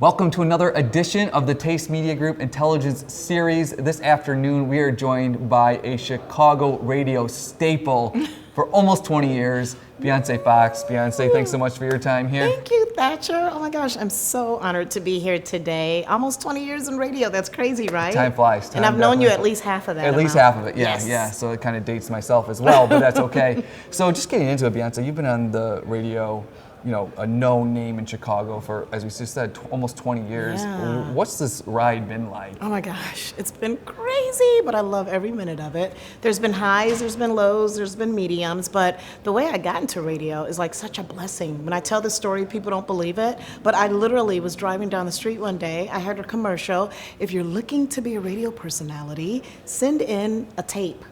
Welcome to another edition of the Taste Media Group Intelligence Series. This afternoon, we are joined by a Chicago radio staple for almost 20 years, Bioncé Foxx. Bioncé, thanks so much for your time here. Thank you, Thatcher. Oh my gosh, I'm so honored to be here today. Almost 20 years in radio. That's crazy, right? Time flies. And I've known you at least half of that. At least half of it, yeah, Yes. yeah. So it kind of dates myself as well, but that's okay. So just getting into it, Beyonce, you've been on the radio, you know, a known name in Chicago for, as we just said, almost 20 years. Yeah. What's this ride been like? Oh my gosh, it's been crazy, but I love every minute of it. There's been highs, there's been lows, there's been mediums, but the way I got into radio is like such a blessing. When I tell this story, people don't believe it, but I literally was driving down the street one day, I heard a commercial. If you're looking to be a radio personality, send in a tape.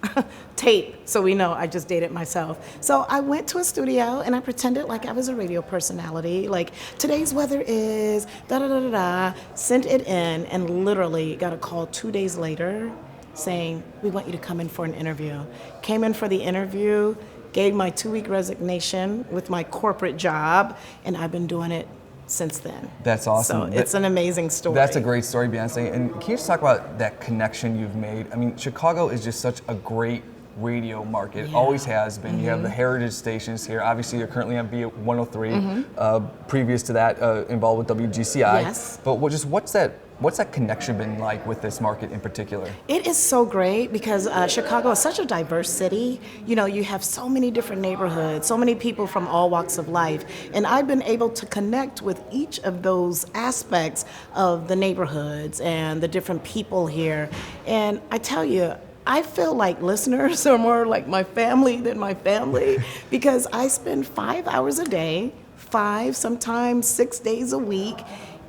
Tape, so we know I just dated myself. So I went to a studio and I pretended like I was a radio personality, like today's weather is da-da-da-da-da, sent it in and literally got a call 2 days later saying, we want you to come in for an interview. Came in for the interview, gave my 2-week resignation with my corporate job, and I've been doing it since then. That's awesome. So it's an amazing story. That's a great story, Beyonce. And can you just talk about that connection you've made? I mean, Chicago is just such a great radio market. Yeah. Always has been. Mm-hmm. You have the heritage stations here. Obviously, you're currently on B103. Previous to that, involved with WGCI. Yes. But what's that connection been like with this market in particular? It is so great because Chicago is such a diverse city. You know, you have so many different neighborhoods, so many people from all walks of life. And I've been able to connect with each of those aspects of the neighborhoods and the different people here. And I tell you, I feel like listeners are more like my family than my family because I spend 5 hours a day, 5, sometimes 6 days a week,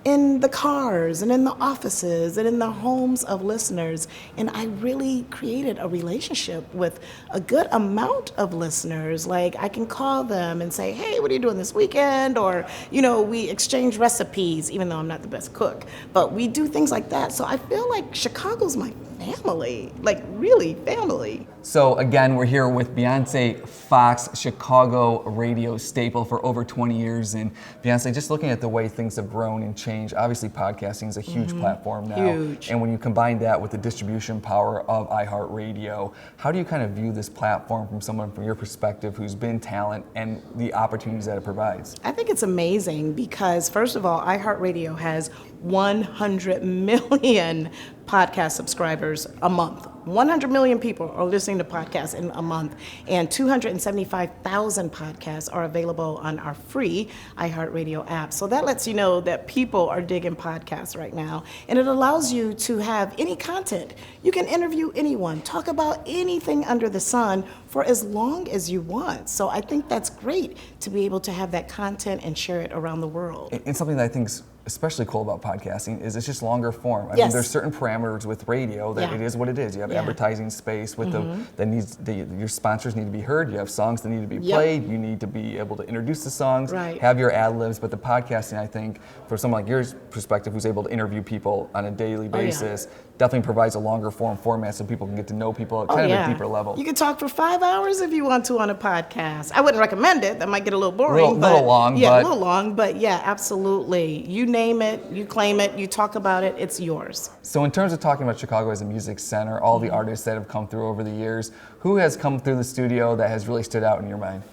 in the cars and in the offices and in the homes of listeners. And I really created a relationship with a good amount of listeners. Like I can call them and say, hey, what are you doing this weekend? Or, you know, we exchange recipes, even though I'm not the best cook, but we do things like that. So I feel like Chicago's my family, like really family. So again, we're here with Bioncé Foxx, Chicago radio staple for over 20 years. And Beyonce, just looking at the way things have grown and changed, obviously podcasting is a huge platform now. Huge. And when you combine that with the distribution power of iHeartRadio, how do you kind of view this platform from someone from your perspective who's been talent and the opportunities that it provides? I think it's amazing because, first of all, iHeartRadio has 100 million podcast subscribers a month. 100 million people are listening to podcasts in a month, and 275,000 podcasts are available on our free iHeartRadio app. So that lets you know that people are digging podcasts right now, and it allows you to have any content. You can interview anyone, talk about anything under the sun for as long as you want. So I think that's great to be able to have that content and share it around the world. And something that I think is especially cool about podcasting is it's just longer form. I mean, Yes. there's certain parameters with radio that Yeah. it is what it is. You have Yeah. advertising space with your sponsors need to be heard. You have songs that need to be Yep. played. You need to be able to introduce the songs, Right. have your ad libs. But the podcasting, I think, for someone like your perspective, who's able to interview people on a daily Oh, yeah. basis, definitely provides a longer form format so people can get to know people at kind of a deeper level. You can talk for 5 hours if you want to on a podcast. I wouldn't recommend it. That might get a little boring. Little long, yeah, but a little long, but yeah, absolutely. You name it, you claim it, you talk about it, it's yours. So in terms of talking about Chicago as a music center, all the artists that have come through over the years, who has come through the studio that has really stood out in your mind?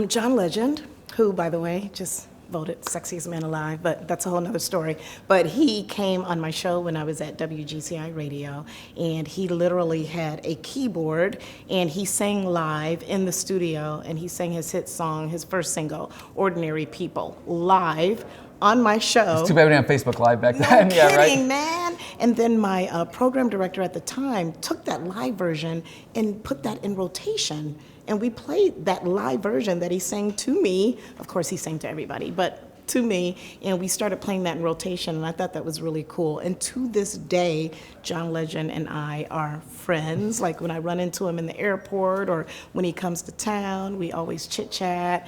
John Legend, who, by the way, just voted sexiest man alive, but that's a whole nother story. But he came on my show when I was at WGCI Radio, and he literally had a keyboard, and he sang live in the studio, and he sang his hit song, his first single, Ordinary People, live on my show. It's too bad we didn't have Facebook Live back No then. kidding, Yeah, right? man. And then my program director at the time took that live version and put that in rotation. And we played that live version that he sang to me. Of course, he sang to everybody, but to me, and we started playing that in rotation, and I thought that was really cool. And to this day, John Legend and I are friends. Like when I run into him in the airport or when he comes to town, we always chit-chat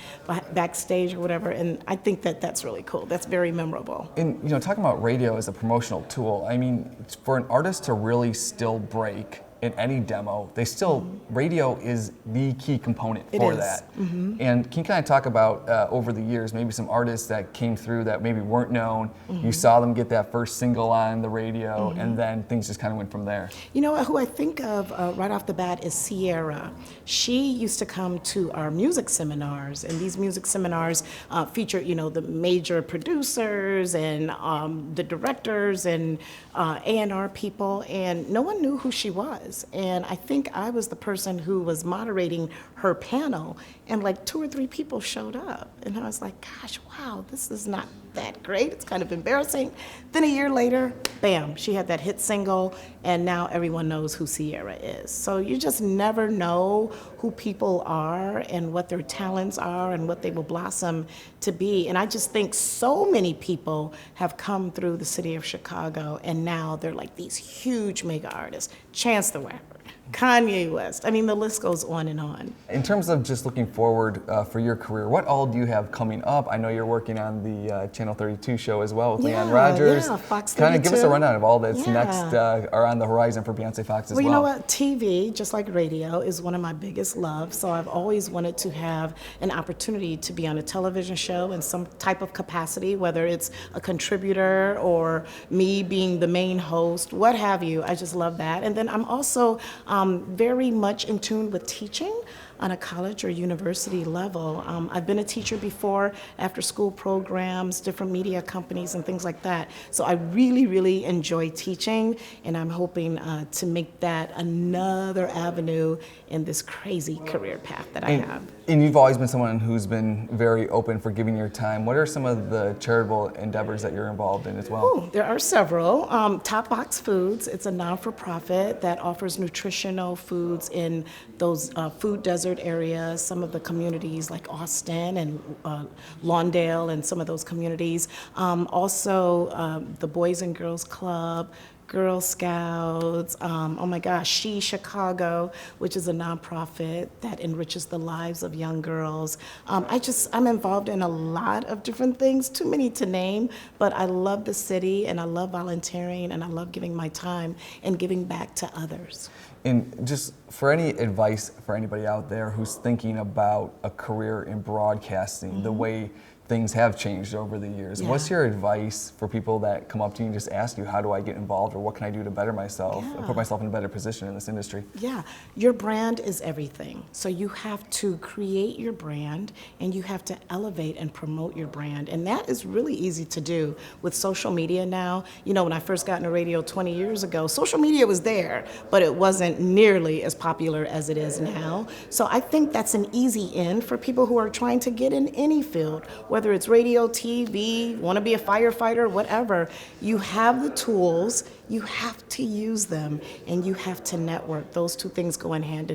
backstage or whatever, and I think that that's really cool. That's very memorable. And talking about radio as a promotional tool, I mean, for an artist to really still break in any demo, they still, radio is the key component for that. And can you kind of talk about, over the years, maybe some artists that came through that maybe weren't known, you saw them get that first single on the radio, and then things just kind of went from there? You know, who I think of right off the bat is Sierra. She used to come to our music seminars, and these music seminars featured, you know, the major producers and the directors and A&R people, and no one knew who she was. And I think I was the person who was moderating her panel, and like 2 or 3 people showed up, and I was like, gosh, wow, this is not that great. It's kind of embarrassing. Then a year later, bam, she had that hit single, and now everyone knows who Sierra is. So you just never know who people are and what their talents are and what they will blossom to be. And I just think so many people have come through the city of Chicago, and now they're like these huge mega artists. Chance the Rapper, Kanye West. I mean, the list goes on and on. In terms of just looking forward for your career, what all do you have coming up? I know you're working on the Channel 32 show as well with Leon Rogers. Yeah, Fox 32. Kind of give us a rundown of all that's next or on the horizon for Bioncé Foxx as well. Well, you know what? TV, just like radio, is one of my biggest loves. So I've always wanted to have an opportunity to be on a television show in some type of capacity, whether it's a contributor or me being the main host, what have you. I just love that. And then I'm also very much in tune with teaching on a college or university level. I've been a teacher before, after school programs, different media companies and things like that. So I really, really enjoy teaching, and I'm hoping to make that another avenue in this crazy career path that I have. And you've always been someone who's been very open for giving your time. What are some of the charitable endeavors that you're involved in as well? Oh, there are several. Top Box Foods, it's a non-for-profit that offers nutritional foods in those food desert areas, some of the communities like Austin and Lawndale and some of those communities. Also, the Boys and Girls Club, Girl Scouts, oh my gosh, She Chicago, which is a nonprofit that enriches the lives of young girls. I'm involved in a lot of different things, too many to name, but I love the city and I love volunteering and I love giving my time and giving back to others. And just for any advice for anybody out there who's thinking about a career in broadcasting, the way things have changed over the years. What's your advice for people that come up to you and just ask you, how do I get involved, or what can I do to better myself and put myself in a better position in this industry? Yeah, your brand is everything. So you have to create your brand and you have to elevate and promote your brand. And that is really easy to do with social media now. You know, when I first got into radio 20 years ago, social media was there, but it wasn't nearly as popular as it is now. So I think that's an easy in for people who are trying to get in any field, whether it's radio, TV, want to be a firefighter, whatever. You have the tools, you have to use them, and you have to network. Those two things go in hand.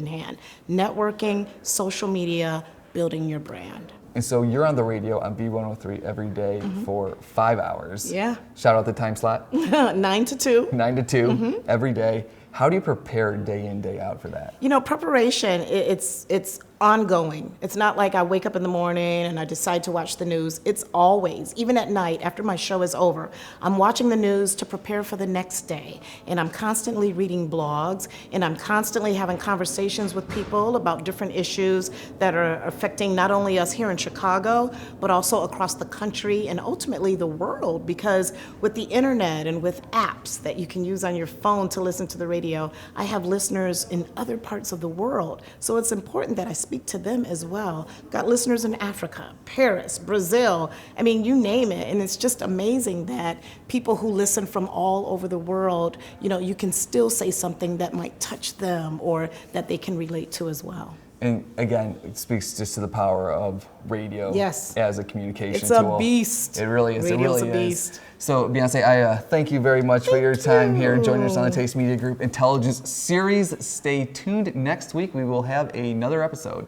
Networking, social media, building your brand. And so you're on the radio on B103 every day for 5 hours. Yeah. Shout out the time slot. 9 to 2. 9 to 2 every day. How do you prepare day in, day out for that? You know, preparation, it's ongoing. It's not like I wake up in the morning and I decide to watch the news. It's always, even at night after my show is over, I'm watching the news to prepare for the next day. And I'm constantly reading blogs, and I'm constantly having conversations with people about different issues that are affecting not only us here in Chicago, but also across the country and ultimately the world. Because with the internet and with apps that you can use on your phone to listen to the radio, I have listeners in other parts of the world. So it's important that I speak to them as well. Got listeners in Africa, Paris, Brazil, I mean, you name it. And it's just amazing that people who listen from all over the world, you know, you can still say something that might touch them or that they can relate to as well. And again, it speaks just to the power of radio as a communication tool. It's a beast. It really is. Radio's it really a beast. is. So Bioncé, I thank you very much for your time here joining us on the Taste Media Group Intelligence Series. Stay tuned. Next week we will have another episode.